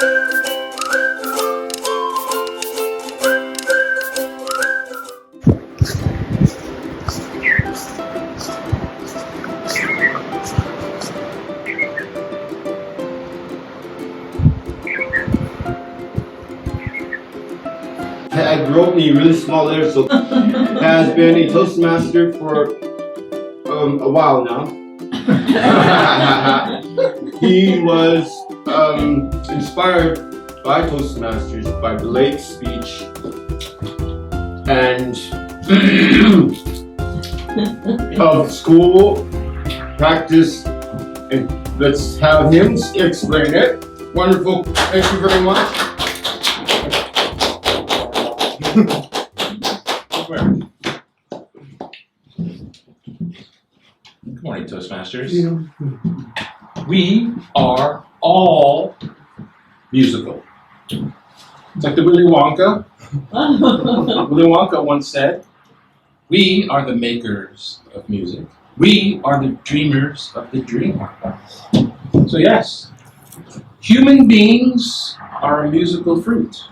I grew up in a really small area, so has been a Toastmaster for a while now. He was inspired by Toastmasters, by Blake's speech, and of school practice. And let's have him explain it. Wonderful. Thank you very much. Good morning, Toastmasters. We are all musical. It's like the Willy Wonka. Willy Wonka once said, "We are the makers of music. We are the dreamers of the dream." So yes, human beings are a musical fruit.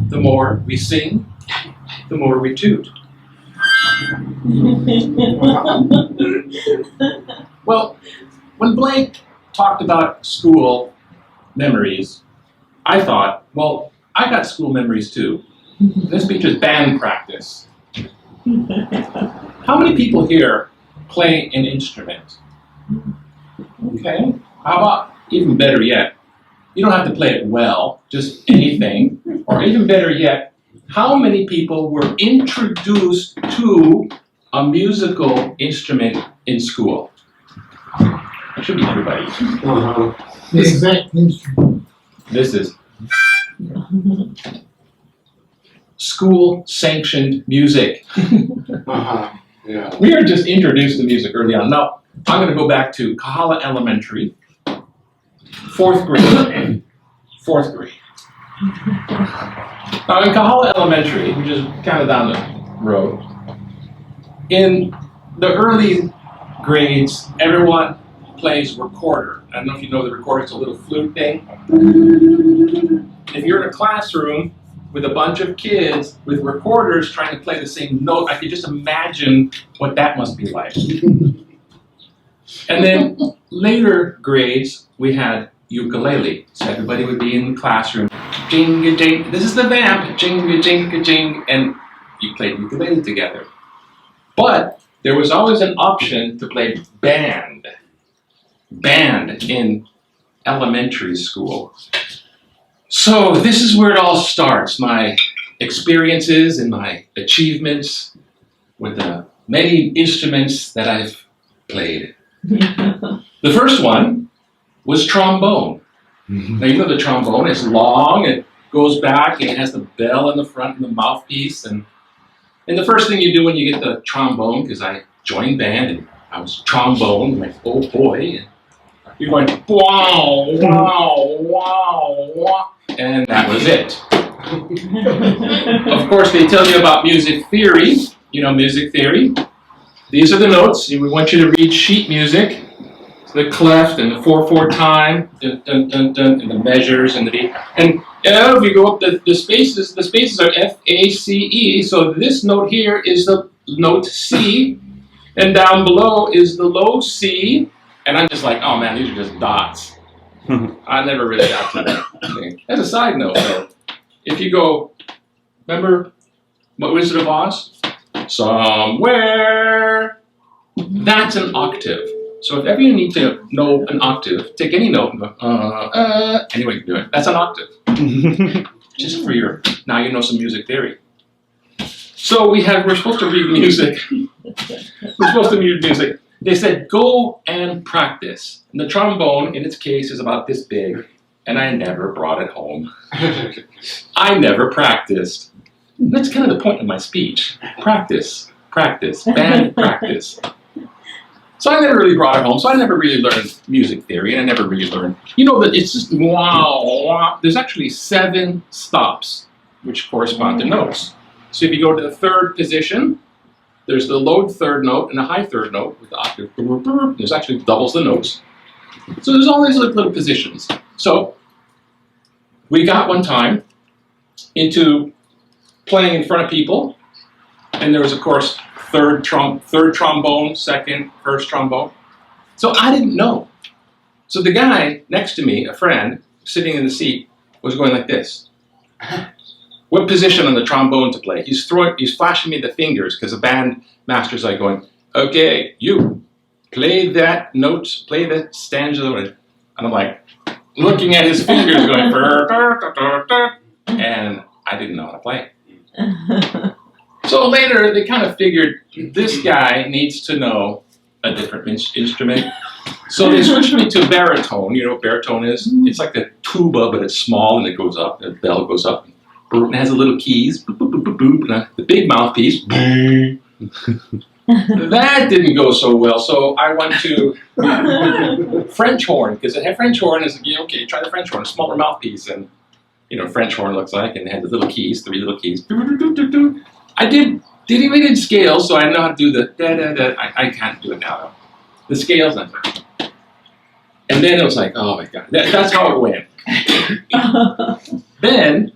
The more we sing, the more we toot. Well, when Blake talked about school memories, I thought, well, I got school memories too. This features band practice. How many people here play an instrument? Okay. How about, even better yet, you don't have to play it well, just anything. Or even better yet, how many people were introduced to a musical instrument in school? It should be everybody. The exact instrument. This is school-sanctioned music. Yeah. We are just introduced to music early on. Now, I'm going to go back to Kahala Elementary, 4th grade. 4th grade. Now, in Kahala Elementary, which is kind of down the road, in the early grades, everyone plays recorder. I don't know if you know the recorder, it's a little flute thing. If you're in a classroom with a bunch of kids with recorders trying to play the same note, I could just imagine what that must be like. And then later grades, we had ukulele. So everybody would be in the classroom, jing-a-jing, this is the vamp, jing-a-jing-a-jing, and you played ukulele together. But there was always an option to play band in elementary school. So this is where it all starts, my experiences and my achievements with the many instruments that I've played. The first one was trombone. Now you know the trombone is long, it goes back, and it has the bell in the front and the mouthpiece. And the first thing you do when you get the trombone, because I joined band and I was trombone, like, oh boy, and you're going, wow, wow, wow, wow, and that was it. Of course, they tell you about music theory. You know music theory. These are the notes. We want you to read sheet music. The clef and the 4/4 time, dun, dun, dun, dun, and the measures and the beat. And if you go up the spaces are F, A, C, E. So this note here is the note C, and down below is the low C. And I'm just like, oh man, these are just dots. I never really got to that thing. As a side note, though, if you go, remember what Wizard of Oz? Somewhere. That's an octave. So if ever you need to know an octave, take any note and go, anyway you can do it. That's an octave. Just for your, now you know some music theory. So we're supposed to read music. We're supposed to read music. They said, go and practice. And the trombone, in its case, is about this big. And I never brought it home. I never practiced. And that's kind of the point of my speech. Practice, practice, band practice. So I never really brought it home. So I never really learned music theory, and I never really learned, you know, that it's just wow, wow. There's actually 7 stops, which correspond to notes. So if you go to the 3rd position, there's the low 3rd note and the high 3rd note with the octave. There's actually doubles the notes. So there's all these little positions. So we got one time into playing in front of people, and there was, of course, third trombone, second, first trombone. So I didn't know. So the guy next to me, a friend, sitting in the seat, was going like this. What position on the trombone to play? He's flashing me the fingers because the band master's like going, okay, you play that note, play that stanza. And I'm like, looking at his fingers going, and I didn't know how to play. So later they kind of figured this guy needs to know a different instrument. So they switched me to baritone. You know what baritone is? It's like the tuba, but it's small and it goes up, the bell goes up. And it has the little keys, boop, boop, boop, boop, boop, and the big mouthpiece. That didn't go so well, so I went to French horn, because the French horn is, okay, try the French horn, a smaller mouthpiece, and French horn looks like, and it had the little keys, 3 little keys. I did scales, so I know how to do the da-da-da. I can't do it now, though. The scales, and then it was like, oh my God, that's how it went. Then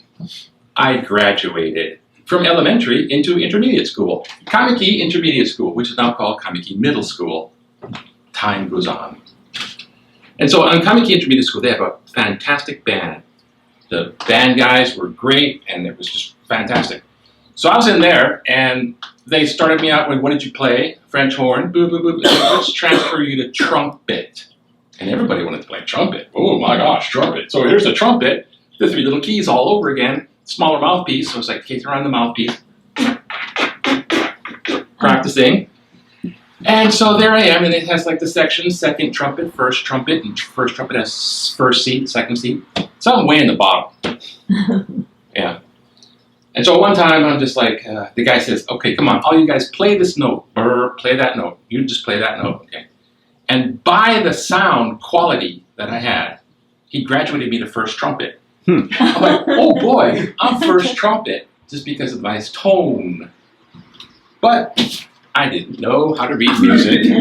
I graduated from elementary into intermediate school. Kamiki Intermediate School, which is now called Kamiki Middle School. Time goes on. And so on Kamiki Intermediate School, they have a fantastic band. The band guys were great, and it was just fantastic. So I was in there, and they started me out with, what did you play? French horn, boo, boo, boo. Let's transfer you to trumpet. And everybody wanted to play trumpet. Oh my gosh, trumpet. So here's the trumpet, the 3 little keys all over again, smaller mouthpiece. So it's like, okay, throw on the mouthpiece. Practicing. And so there I am, and it has like the sections, second trumpet, and first trumpet has first seat, second seat. So I'm way in the bottom. Yeah. And so one time I'm just like, the guy says, okay, come on, all you guys play this note, or play that note. You just play that note, okay? And by the sound quality that I had, he graduated me to first trumpet. I'm like, oh boy, I'm first trumpet, just because of my tone. But I didn't know how to read music.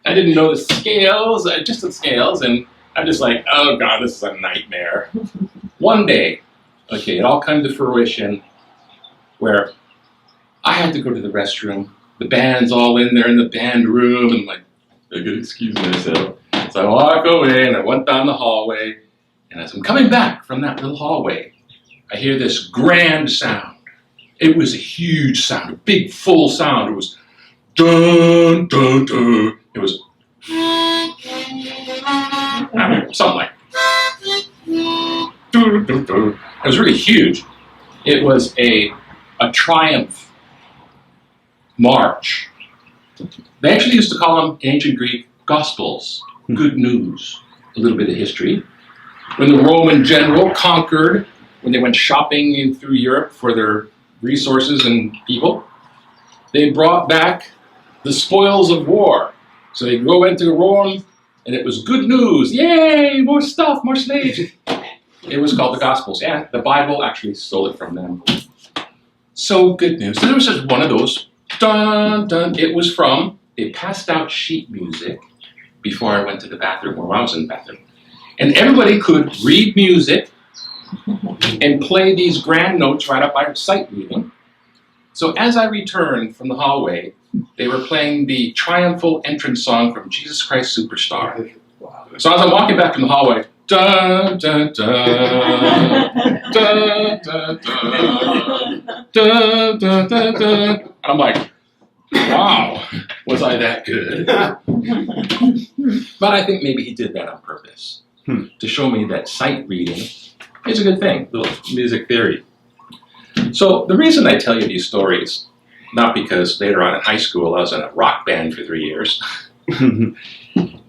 I didn't know the scales, just the scales, and I'm just like, oh God, this is a nightmare. One day, okay, it all came to fruition where I had to go to the restroom. The band's all in there in the band room, and I'm like, I could excuse myself. So I walk away, and I went down the hallway, and as I'm coming back from that little hallway, I hear this grand sound. It was a huge sound, a big full sound. It was dun, dun, dun. It was something like dun, dun, dun. It was really huge. It was a triumph march. They actually used to call them in ancient Greek gospels, good news, a little bit of history. When the Roman general conquered, when they went shopping through Europe for their resources and people, they brought back the spoils of war. So they go into Rome, and it was good news. Yay, more stuff, more slaves. It was called the Gospels. Yeah, the Bible actually stole it from them. So good news. So there was just one of those. Dun, dun. It was from, they passed out sheet music before I went to the bathroom, or I was in the bathroom. And everybody could read music and play these grand notes right up by sight reading. So as I returned from the hallway, they were playing the triumphal entrance song from Jesus Christ Superstar. So as I'm walking back from the hallway, dun, dun, dun, dun, dun, dun, dun, dun, dun, dun. And I'm like, wow, was I that good? But I think maybe he did that on purpose, to show me that sight reading is a good thing, little music theory. So the reason I tell you these stories, not because later on in high school I was in a rock band for 3 years.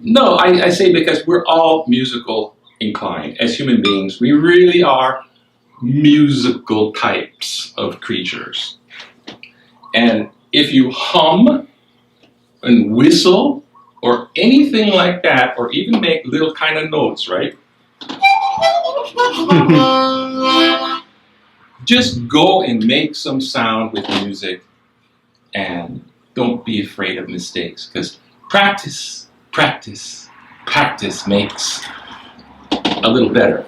No, I say because we're all musical inclined. As human beings, we really are musical types of creatures. And if you hum and whistle or anything like that, or even make little kind of notes, right? Just go and make some sound with music, and don't be afraid of mistakes, because practice makes a little better.